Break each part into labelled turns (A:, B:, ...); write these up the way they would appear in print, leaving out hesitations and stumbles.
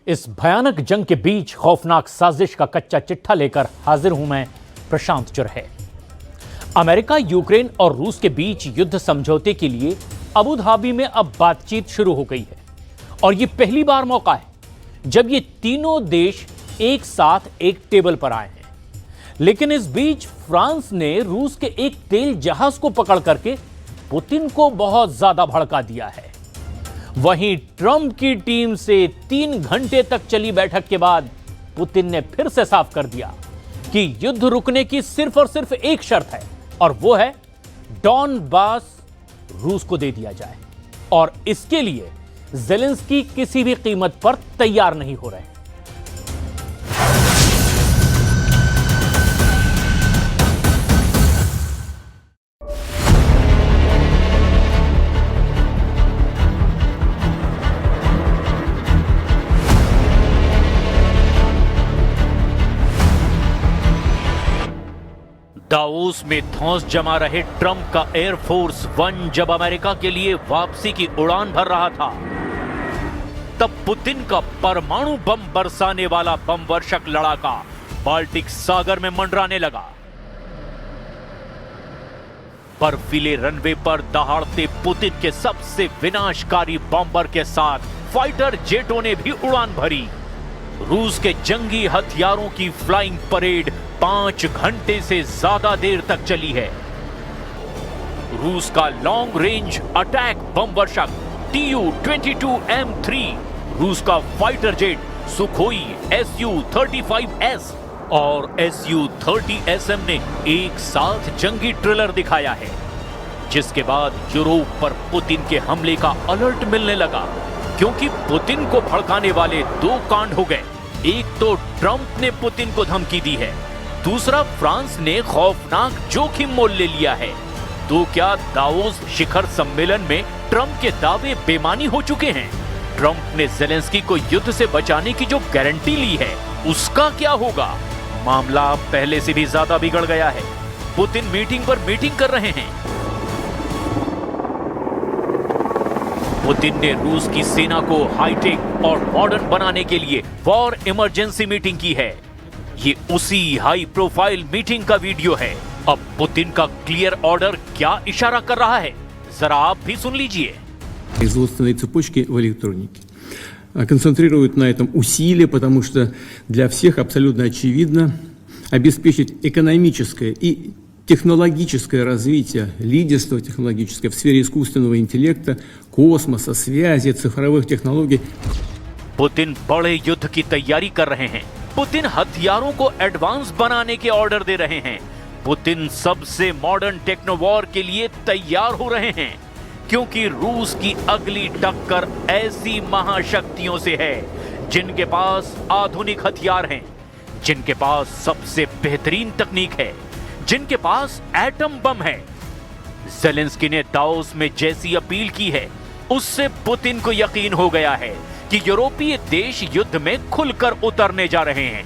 A: इस भयानक जंग के बीच खौफनाक साजिश का कच्चा चिट्ठा लेकर हाजिर हूं मैं, प्रशांत चुरहे। अमेरिका, यूक्रेन और रूस के बीच युद्ध समझौते के लिए अबू धाबी में अब बातचीत शुरू हो गई है और यह पहली बार मौका है जब ये तीनों देश एक साथ एक टेबल पर आए हैं। लेकिन इस बीच फ्रांस ने रूस के एक तेल जहाज को पकड़ करके पुतिन को बहुत ज्यादा भड़का दिया है। वहीं ट्रंप की टीम से 3 घंटे तक चली बैठक के बाद पुतिन ने फिर से साफ कर दिया कि युद्ध रुकने की सिर्फ और सिर्फ एक शर्त है और वो है डॉनबास रूस को दे दिया जाए। और इसके लिए ज़ेलेंस्की किसी भी कीमत पर तैयार नहीं हो रहे। दावोस में धौंस जमा रहे ट्रंप का एयरफोर्स 1 जब अमेरिका के लिए वापसी की उड़ान भर रहा था, तब पुतिन का परमाणु बम बरसाने वाला बम वर्षक लड़ाका बाल्टिक सागर में मंडराने लगा। बर्फीले रनवे पर दहाड़ते पुतिन के सबसे विनाशकारी बॉम्बर के साथ फाइटर जेटों ने भी उड़ान भरी। रूस के जंगी हथियारों की फ्लाइंग परेड 5 घंटे से ज्यादा देर तक चली है। रूस का लॉन्ग रेंज अटैक बम वर्षक Tu-22M3, रूस का फाइटर जेट सुखोई Su-35S और Su-30SM ने एक साथ जंगी ट्रिलर दिखाया है, जिसके बाद यूरोप पर पुतिन के हमले का अलर्ट मिलने लगा, क्योंकि पुतिन को भड़काने वाले 2 कांड हो गए। एक तो ट्रंप ने पुतिन को धमकी दी है, दूसरा फ्रांस ने खौफनाक जोखिम मोल ले लिया है। तो क्या दावोस शिखर सम्मेलन में ट्रंप के दावे बेमानी हो चुके हैं? ट्रंप ने ज़ेलेंस्की को युद्ध से बचाने की जो गारंटी ली है, उसका क्या होगा? मामला पहले से भी ज्यादा बिगड़ गया है। पुतिन मीटिंग पर मीटिंग कर रहे हैं। पुतिन ने रूस की सेना को हाईटेक और मॉडर्न बनाने के लिए वॉर इमरजेंसी मीटिंग की है। ये उसी हाई प्रोफाइल मीटिंग का वीडियो है। अब पुतिन का क्लियर ऑर्डर क्या इशारा कर रहा है, जरा आप भी सुन लीजिए।
B: Производственные цепочки в электронике концентрируют на этом усилия, потому что для всех абсолютно очевидно обеспечить экономическое и технологическое развитие, лидерство технологическое в сфере искусственного интеллекта, космоса, связи, цифровых технологий.
A: पुतिन बड़े युद्ध की तैयारी कर रहे हैं। पुतिन हथियारों को एडवांस बनाने के ऑर्डर दे रहे हैं। पुतिन सबसे मॉडर्न टेक्नोवॉर के लिए तैयार हो रहे हैं, क्योंकि रूस की अगली टक्कर ऐसी महाशक्तियों से है जिनके पास आधुनिक हथियार हैं, जिनके पास सबसे बेहतरीन तकनीक है, जिनके पास एटम बम है। ज़ेलेंस्की ने दावोस में जैसी अपील की है, उससे पुतिन को यकीन हो गया है कि यूरोपीय देश युद्ध में खुलकर उतरने जा रहे हैं।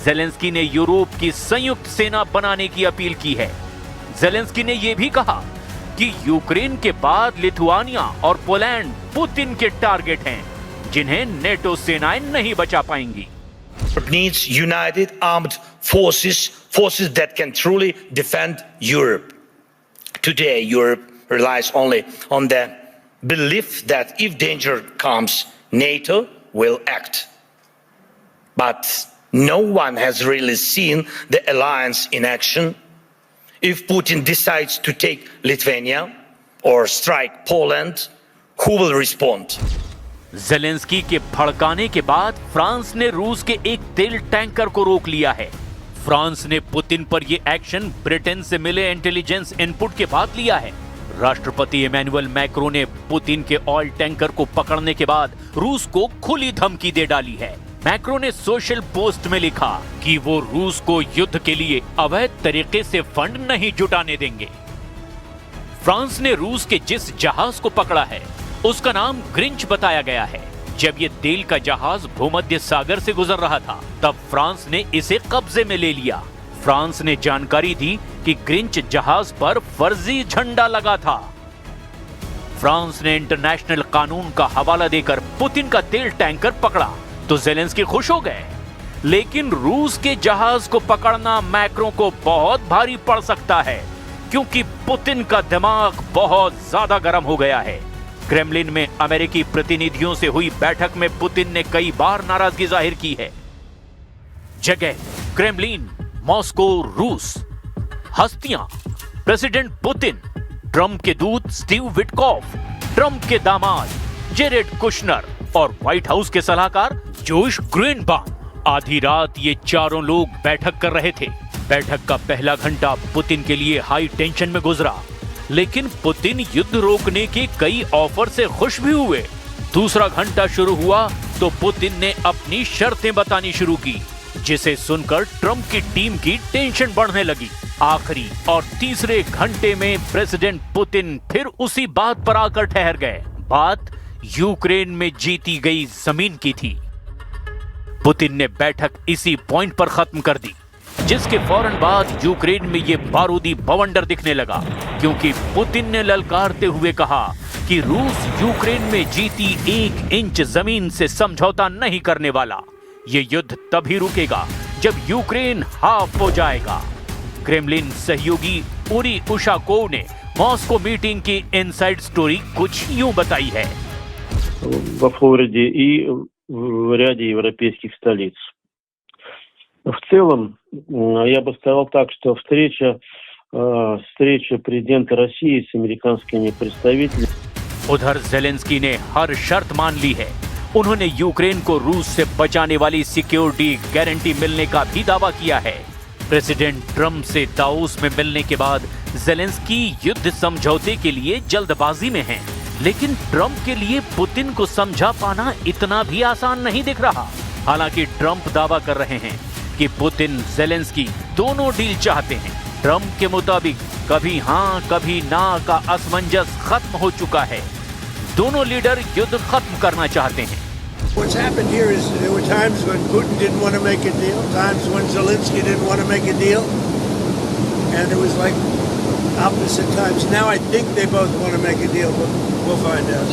A: ज़ेलेंस्की ने यूरोप की संयुक्त सेना बनाने की अपील की है। ज़ेलेंस्की ने यह भी कहा कि यूक्रेन के बाद लिथुआनिया और पोलैंड पुतिन के टारगेट हैं, जिन्हें नेटो सेनाएं नहीं बचा पाएंगी।
C: It needs united armed forces that can truly defend Europe. Today, Europe relies only on the belief that if danger comes, NATO will act. But no one has really seen the alliance in action. If Putin decides to take Lithuania or strike Poland, who will respond?
A: Zelensky के भड़काने के बाद France ने रूस के एक तेल tanker को रोक लिया है। फ्रांस ने पुतिन पर यह एक्शन ब्रिटेन से मिले इंटेलिजेंस इनपुट के बाद लिया है। राष्ट्रपति इमैनुअल मैक्रों ने पुतिन के ऑयल टैंकर को पकड़ने के बाद रूस को खुली धमकी दे डाली है। मैक्रों ने सोशल पोस्ट में लिखा कि वो रूस को युद्ध के लिए अवैध तरीके से फंड नहीं जुटाने देंगे। फ्रांस ने रूस के जिस जहाज को पकड़ा है, उसका नाम ग्रिंच बताया गया है। जब ये तेल का जहाज भूमध्य सागर से गुजर रहा था, तब फ्रांस ने इसे कब्जे में ले लिया। फ्रांस ने जानकारी दी कि ग्रिंच जहाज पर फर्जी झंडा लगा था। फ्रांस ने इंटरनेशनल कानून का हवाला देकर पुतिन का तेल टैंकर पकड़ा, तो जेलेंस्की खुश हो गए। लेकिन रूस के जहाज को पकड़ना मैक्रों को बहुत भारी पड़ सकता है, क्योंकि पुतिन का दिमाग बहुत ज्यादा गर्म हो गया है। क्रेमलिन में अमेरिकी प्रतिनिधियों से हुई बैठक में पुतिन ने कई बार नाराजगी जाहिर की है। जगह क्रेमलिन, मॉस्को, रूस। हस्तियां प्रेसिडेंट पुतिन, ट्रंप के दूत स्टीव विटकॉफ, ट्रंप के दामाद जेरेड कुशनर और व्हाइट हाउस के सलाहकार जोश ग्रीनबाum। आधी रात ये चारों लोग बैठक कर रहे थे। बैठक का पहला घंटा पुतिन के लिए हाई टेंशन में गुजरा, लेकिन पुतिन युद्ध रोकने के कई ऑफर से खुश भी हुए। दूसरा घंटा शुरू हुआ तो पुतिन ने अपनी शर्तें बतानी शुरू की, जिसे सुनकर ट्रंप की टीम की टेंशन बढ़ने लगी। आखिरी और तीसरे घंटे में प्रेसिडेंट पुतिन फिर उसी बात पर आकर ठहर गए। बात यूक्रेन में जीती गई जमीन की थी। पुतिन ने बैठक इसी पॉइंट पर खत्म कर दी, जिसके फौरन बाद यूक्रेन में ये बारूदी बवंडर दिखने लगा, क्योंकि पुतिन ने ललकारते हुए कहा कि रूस यूक्रेन में जीती 1 इंच जमीन से समझौता नहीं करने वाला। ये युद्ध तभी रुकेगा जब यूक्रेन हाफ हो जाएगा। क्रेमलिन सहयोगी उरी उशाकोव ने मॉस्को मीटिंग की इनसाइड स्टोरी कुछ यूं बताई है।
D: Во Флориде и в ряде европейских столиц. В целом, я бы сказал так, что встреча президента России с американскими представителями.
A: उधर जेलेंस्की ने हर शर्त मान ली है। उन्होंने यूक्रेन को रूस से बचाने वाली सिक्योरिटी गारंटी मिलने का भी दावा किया है। प्रेसिडेंट ट्रंप से दावोस में मिलने के बाद जेलेंस्की युद्ध समझौते के लिए जल्दबाजी में हैं, लेकिन ट्रंप के लिए पुतिन को समझा पाना इतना भी आसान नहीं दिख रहा। हालांकि ट्रंप दावा कर रहे हैं कि पुतिन जेलेंस्की दोनों डील चाहते हैं। ट्रंप के मुताबिक कभी हां कभी ना का असमंजस खत्म हो चुका है। दोनों लीडर युद्ध खत्म करना चाहते हैं।
E: What's happened here is there were times when Putin didn't want to make a deal, times when Zelensky didn't want to make a deal, and it was like opposite times. Now I think they both want to make a deal, but we'll find out.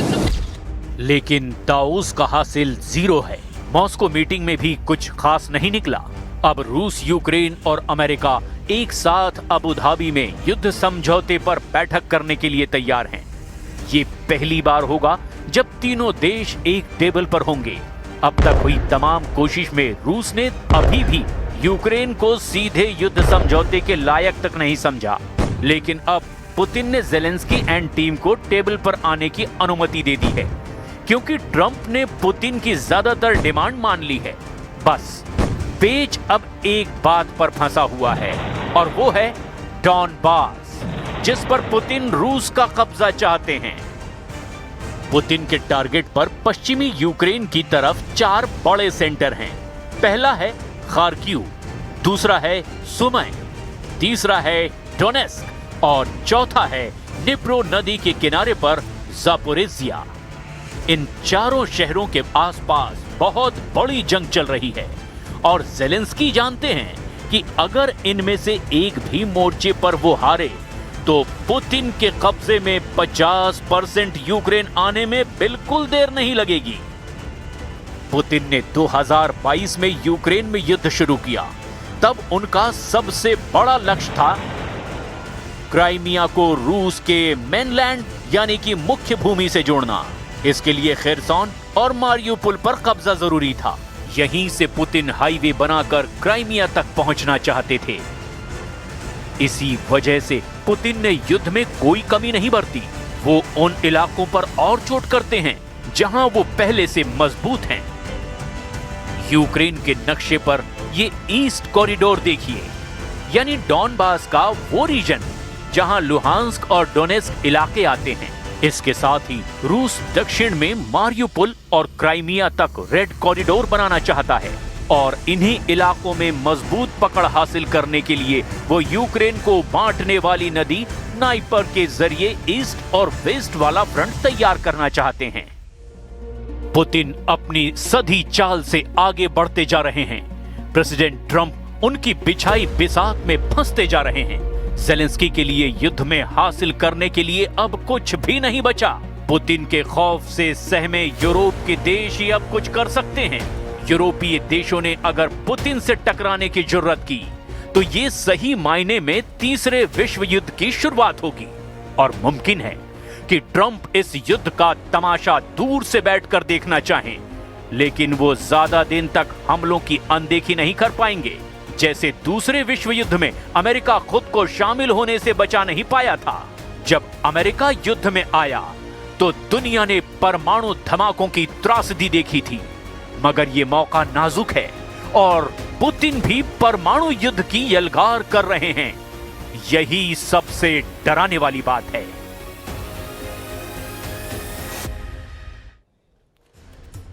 A: लेकिन Davos का हासिल 0 है। Moscow meeting में भी कुछ खास नहीं निकला। अब रूस, यूक्रेन और अमेरिका एक साथ अबू धाबी में युद्ध समझौते पर बैठक करने के लिए तैयार हैं। ये पहली बार होगा जब तीनों देश एक टेबल पर होंगे। अब तक हुई तमाम कोशिश में रूस ने अभी भी यूक्रेन को सीधे युद्ध समझौते के लायक तक नहीं समझा, लेकिन अब पुतिन ने जेलेंस्की एंड टीम को टेबल पर आने की अनुमति दे दी है, क्योंकि ट्रंप ने पुतिन की ज्यादातर डिमांड मान ली है। बस पेच अब एक बात पर फंसा हुआ है, और वो है डॉनबास, जिस पर पुतिन रूस का कब्जा चाहते हैं। पुतिन के टारगेट पर पश्चिमी यूक्रेन की तरफ 4 बड़े सेंटर हैं। पहला है खार्किव, दूसरा है सुमी, तीसरा है डोनेस्क और चौथा है निप्रो नदी के किनारे पर जापोरिजिया। इन चारों शहरों के आसपास बहुत बड़ी जंग चल रही है, और जेलेंस्की जानते हैं कि अगर इनमें से एक भी मोर्चे पर वो हारे तो पुतिन के कब्जे में 50% यूक्रेन आने में बिल्कुल देर नहीं लगेगी। पुतिन ने 2022 में यूक्रेन में युद्ध शुरू किया। तब उनका सबसे बड़ा लक्ष्य था क्राइमिया को रूस के मेनलैंड यानी कि मुख्य भूमि से जोड़ना। इसके लिए खेरसॉन और मारियुपोल पर कब्जा जरूरी था। यहीं से पुतिन हाईवे बनाकर क्राइमिया तक पहुंचना चाहते थे। इसी वजह से पुतिन ने युद्ध में कोई कमी नहीं बरती। वो उन इलाकों पर और चोट करते हैं जहां वो पहले से मजबूत हैं। यूक्रेन के नक्शे पर ये ईस्ट कॉरिडोर देखिए, यानी डॉनबास का वो रीजन जहां लुहांस्क और डोनेस्क इलाके आते हैं। इसके साथ ही रूस दक्षिण में मारियुपोल और क्राइमिया तक रेड कॉरिडोर बनाना चाहता है, और इन्हीं इलाकों में मजबूत पकड़ हासिल करने के लिए वो यूक्रेन को बांटने वाली नदी नाइपर के जरिए ईस्ट और वेस्ट वाला फ्रंट तैयार करना चाहते हैं। पुतिन अपनी सधी चाल से आगे बढ़ते जा रहे हैं। प्रेसिडेंट ट्रंप उनकी बिछाई बिसात में फंसते जा रहे हैं। जेलेंस्की के लिए युद्ध में हासिल करने के लिए अब कुछ भी नहीं बचा। पुतिन के खौफ से सहमे यूरोप के देश ही अब कुछ कर सकते हैं। यूरोपीय देशों ने अगर पुतिन से टकराने की जुर्रत की तो ये सही मायने में तीसरे विश्व युद्ध की शुरुआत होगी। और मुमकिन है कि ट्रंप इस युद्ध का तमाशा दूर से बैठकर देखना चाहें, लेकिन वो ज्यादा दिन तक हमलों की अनदेखी नहीं कर पाएंगे। जैसे दूसरे विश्व युद्ध में अमेरिका खुद को शामिल होने से बचा नहीं पाया था। जब अमेरिका युद्ध में आया तो दुनिया ने परमाणु धमाकों की त्रासदी देखी थी, मगर ये मौका नाजुक है और पुतिन भी परमाणु युद्ध की यलगार कर रहे हैं। यही सबसे डराने वाली बात है।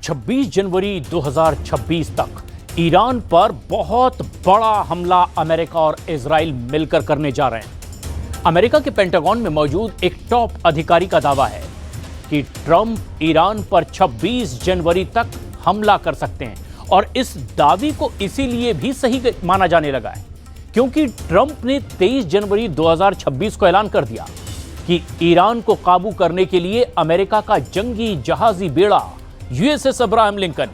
F: 26 जनवरी 2026 तक ईरान पर बहुत बड़ा हमला अमेरिका और इजराइल मिलकर करने जा रहे हैं। अमेरिका के पेंटागन में मौजूद एक टॉप अधिकारी का दावा है कि ट्रंप ईरान पर 26 जनवरी तक हमला कर सकते हैं, और इस दावे को इसीलिए भी सही माना जाने लगा है क्योंकि ट्रंप ने 23 जनवरी 2026 को ऐलान कर दिया कि ईरान को काबू करने के लिए अमेरिका का जंगी जहाजी बेड़ा यूएसएस अब्राहम लिंकन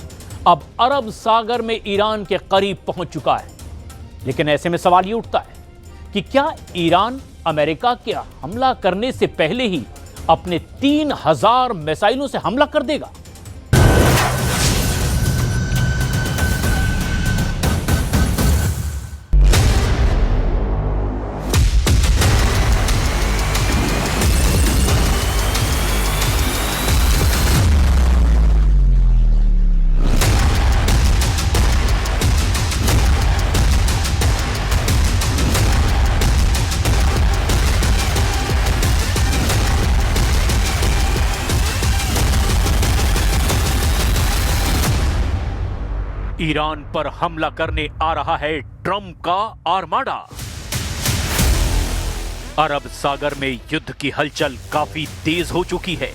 F: अब अरब सागर में ईरान के करीब पहुंच चुका है। लेकिन ऐसे में सवाल यह उठता है कि क्या ईरान अमेरिका के हमला करने से पहले ही अपने 3000 मिसाइलों से हमला कर देगा?
A: ईरान पर हमला करने आ रहा है ट्रंप का आर्माडा। अरब सागर में युद्ध की हलचल काफी तेज हो चुकी है।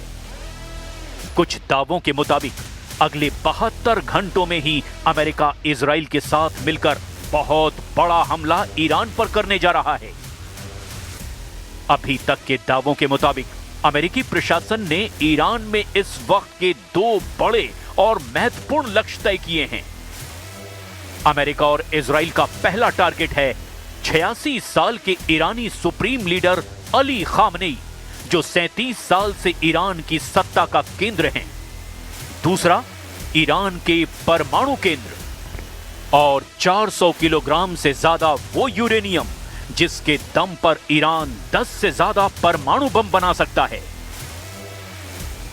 A: कुछ दावों के मुताबिक अगले 72 घंटों में ही अमेरिका इजराइल के साथ मिलकर बहुत बड़ा हमला ईरान पर करने जा रहा है। अभी तक के दावों के मुताबिक अमेरिकी प्रशासन ने ईरान में इस वक्त के 2 बड़े और महत्वपूर्ण लक्ष्य तय किए हैं। अमेरिका और इजराइल का पहला टारगेट है 86 साल के ईरानी सुप्रीम लीडर अली खामनेई, जो 37 साल से ईरान की सत्ता का केंद्र हैं। दूसरा, ईरान के परमाणु केंद्र और 400 किलोग्राम से ज्यादा वो यूरेनियम जिसके दम पर ईरान 10 से ज्यादा परमाणु बम बना सकता है।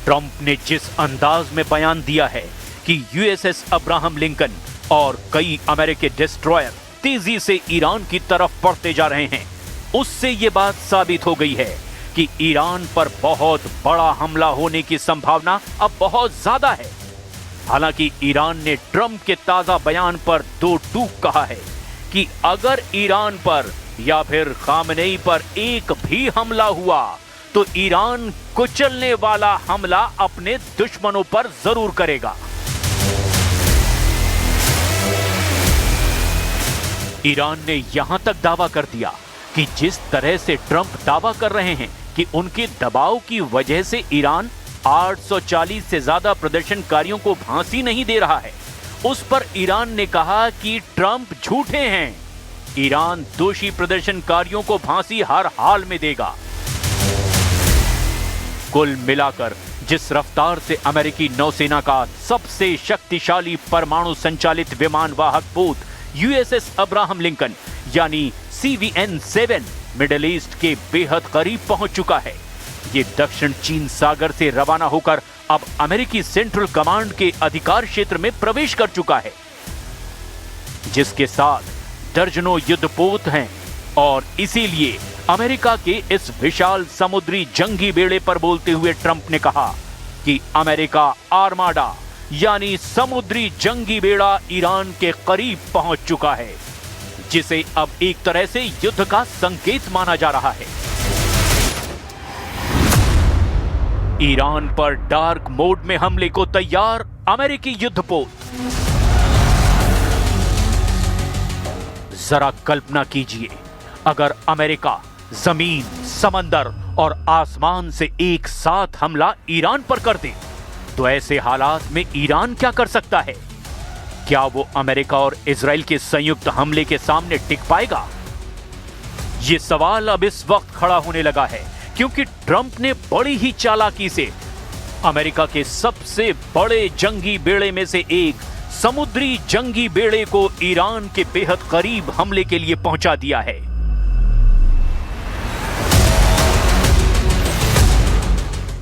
A: ट्रंप ने जिस अंदाज में बयान दिया है कि यूएसएस अब्राहम लिंकन और कई अमेरिकी डिस्ट्रॉयर तेजी से ईरान की तरफ बढ़ते जा रहे हैं, उससे यह बात साबित हो गई है कि ईरान पर बहुत बड़ा हमला होने की संभावना अब बहुत ज्यादा है। हालांकि ईरान ने ट्रंप के ताजा बयान पर 2 टूक कहा है कि अगर ईरान पर या फिर खामनेई पर एक भी हमला हुआ तो ईरान कुचलने वाला हमला अपने दुश्मनों पर जरूर करेगा। ईरान ने यहां तक दावा कर दिया कि जिस तरह से ट्रंप दावा कर रहे हैं कि उनके दबाव की वजह से ईरान 840 से ज्यादा प्रदर्शनकारियों को फांसी नहीं दे रहा है, उस पर ईरान ने कहा कि ट्रंप झूठे हैं। ईरान दोषी प्रदर्शनकारियों को फांसी हर हाल में देगा। कुल मिलाकर जिस रफ्तार से अमेरिकी नौसेना का सबसे शक्तिशाली परमाणु संचालित विमान वाहक पोत यूएसएस अब्राहम लिंकन यानी CVN-7 मिडिल ईस्ट के बेहद करीब पहुंच चुका है, ये दक्षिण चीन सागर से रवाना होकर अब अमेरिकी सेंट्रल कमांड के अधिकार क्षेत्र में प्रवेश कर चुका है, जिसके साथ दर्जनों युद्धपोत हैं। और इसीलिए अमेरिका के इस विशाल समुद्री जंगी बेड़े पर बोलते हुए ट्रंप ने कहा कि अमेरिका आर्माडा यानी समुद्री जंगी बेड़ा ईरान के करीब पहुंच चुका है, जिसे अब एक तरह से युद्ध का संकेत माना जा रहा है। ईरान पर डार्क मोड में हमले को तैयार अमेरिकी युद्धपोत। जरा कल्पना कीजिए, अगर अमेरिका जमीन, समंदर और आसमान से एक साथ हमला ईरान पर कर दे तो ऐसे हालात में ईरान क्या कर सकता है? क्या वो अमेरिका और इजराइल के संयुक्त हमले के सामने टिक पाएगा? ये सवाल अब इस वक्त खड़ा होने लगा है क्योंकि ट्रंप ने बड़ी ही चालाकी से अमेरिका के सबसे बड़े जंगी बेड़े में से एक समुद्री जंगी बेड़े को ईरान के बेहद करीब हमले के लिए पहुंचा दिया है।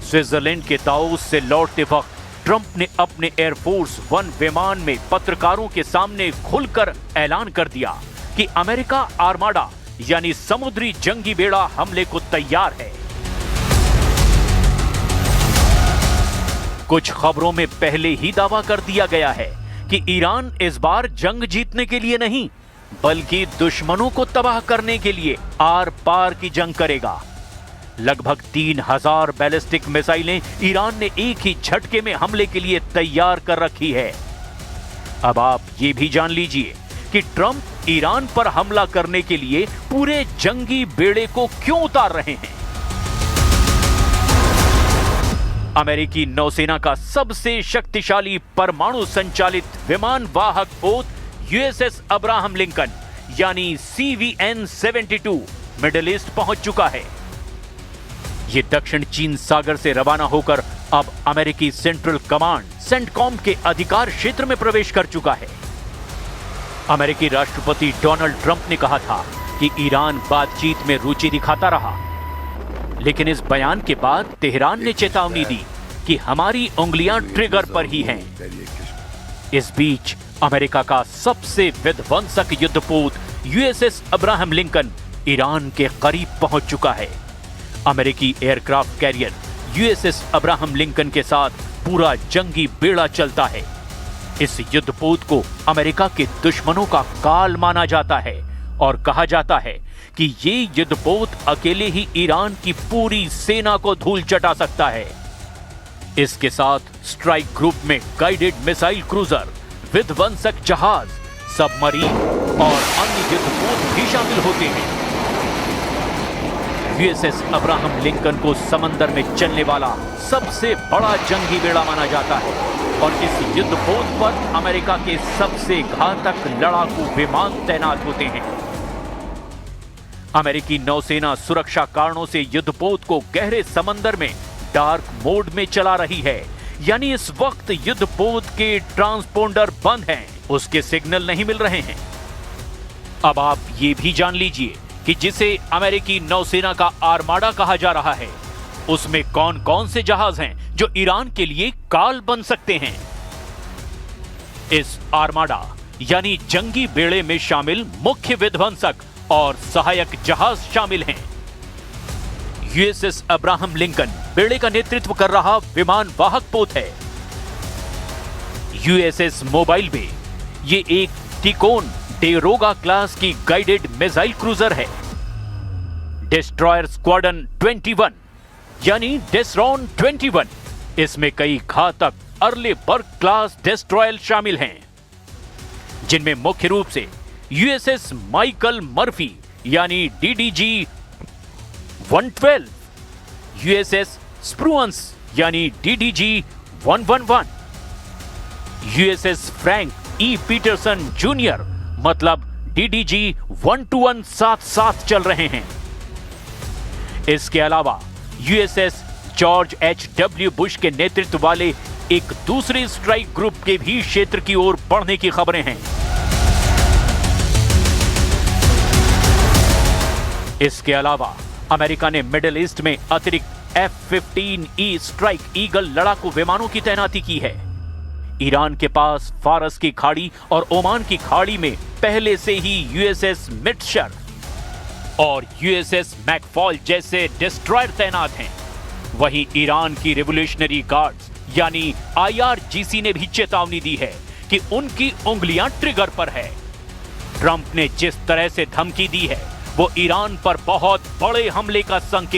A: स्विट्जरलैंड के दावोस से लौटते वक्त ट्रंप ने अपने एयरफोर्स वन विमान में पत्रकारों के सामने खुलकर ऐलान कर दिया कि अमेरिका आर्माडा यानी समुद्री जंगी बेड़ा हमले को तैयार है। कुछ खबरों में पहले ही दावा कर दिया गया है कि ईरान इस बार जंग जीतने के लिए नहीं बल्कि दुश्मनों को तबाह करने के लिए आर पार की जंग करेगा। लगभग 3000 बैलिस्टिक मिसाइलें ईरान ने एक ही झटके में हमले के लिए तैयार कर रखी है। अब आप ये भी जान लीजिए कि ट्रंप ईरान पर हमला करने के लिए पूरे जंगी बेड़े को क्यों उतार रहे हैं। अमेरिकी नौसेना का सबसे शक्तिशाली परमाणु संचालित विमान वाहक पोत यूएसएस अब्राहम लिंकन यानी CVN-72 मिडिल ईस्ट पहुंच चुका है। यह दक्षिण चीन सागर से रवाना होकर अब अमेरिकी सेंट्रल कमांड सेंटकॉम के अधिकार क्षेत्र में प्रवेश कर चुका है। अमेरिकी राष्ट्रपति डोनाल्ड ट्रंप ने कहा था कि ईरान बातचीत में रुचि दिखाता रहा, लेकिन इस बयान के बाद तेहरान ने चेतावनी दी कि हमारी उंगलियां ट्रिगर पर ही हैं। इस बीच अमेरिका का सबसे विध्वंसक युद्धपोत यूएसएस अब्राहम लिंकन ईरान के करीब पहुंच चुका है। अमेरिकी aircraft carrier USS Abraham Lincoln के साथ पूरा जंगी बेड़ा चलता है। इस युद्धपोत को अमेरिका के दुश्मनों का काल माना जाता है और कहा जाता है कि ये युद्धपोत अकेले ही ईरान की पूरी सेना को धूल चटा सकता है। इसके साथ स्ट्राइक ग्रुप में गाइडेड मिसाइल क्रूजर, विध्वंसक जहाज, सबमरीन और अन्य युद्धपोत भी शामिल होते हैं। यूएसएस अब्राहम लिंकन को समंदर में चलने वाला सबसे बड़ा जंगी बेड़ा माना जाता है और इस युद्धपोत पर अमेरिका के सबसे घातक लड़ाकू विमान तैनात होते हैं। अमेरिकी नौसेना सुरक्षा कारणों से युद्धपोत को गहरे समंदर में डार्क मोड में चला रही है, यानी इस वक्त युद्धपोत के ट्रांसपोंडर बंद हैं, उसके सिग्नल नहीं मिल रहे हैं। अब आप ये भी जान लीजिए कि जिसे अमेरिकी नौसेना का आर्माडा कहा जा रहा है, उसमें कौन कौन से जहाज हैं जो ईरान के लिए काल बन सकते हैं। इस आर्माडा यानी जंगी बेड़े में शामिल मुख्य विध्वंसक और सहायक जहाज शामिल हैं। यूएसएस अब्राहम लिंकन बेड़े का नेतृत्व कर रहा विमान वाहक पोत है। यूएसएस मोबाइल बे ये एक टिकोन डेरोगा क्लास की गाइडेड मिसाइल क्रूजर है। डिस्ट्रॉयर स्क्वाड्रन 21 यानी डेस्रॉन 21, इसमें कई घातक अर्लेबर्ग क्लास डिस्ट्रॉयर शामिल हैं, जिनमें मुख्य रूप से यूएसएस माइकल मर्फी यानी DDG 112, यूएसएस स्प्रूअंस यानी DDG 111, USS Frank E Peterson junior मतलब DDG 121 साथ चल रहे हैं। इसके अलावा यूएसएस जॉर्ज H.W. बुश के नेतृत्व वाले एक दूसरे स्ट्राइक ग्रुप के भी क्षेत्र की ओर बढ़ने की खबरें हैं। इसके अलावा अमेरिका ने मिडिल ईस्ट में अतिरिक्त F-15E स्ट्राइक ईगल लड़ाकू विमानों की तैनाती की है। ईरान के पास फारस की खाड़ी और ओमान की खाड़ी में पहले से ही यूएसएस मिटशर और यूएसएस मैकफॉल जैसे डिस्ट्रॉयर तैनात हैं। वहीं ईरान की रिवोल्यूशनरी गार्ड्स यानी IRGC ने भी चेतावनी दी है कि उनकी उंगलियां ट्रिगर पर है। ट्रंप ने जिस तरह से धमकी दी है वो ईरान पर बहुत बड़े हमले का संकेत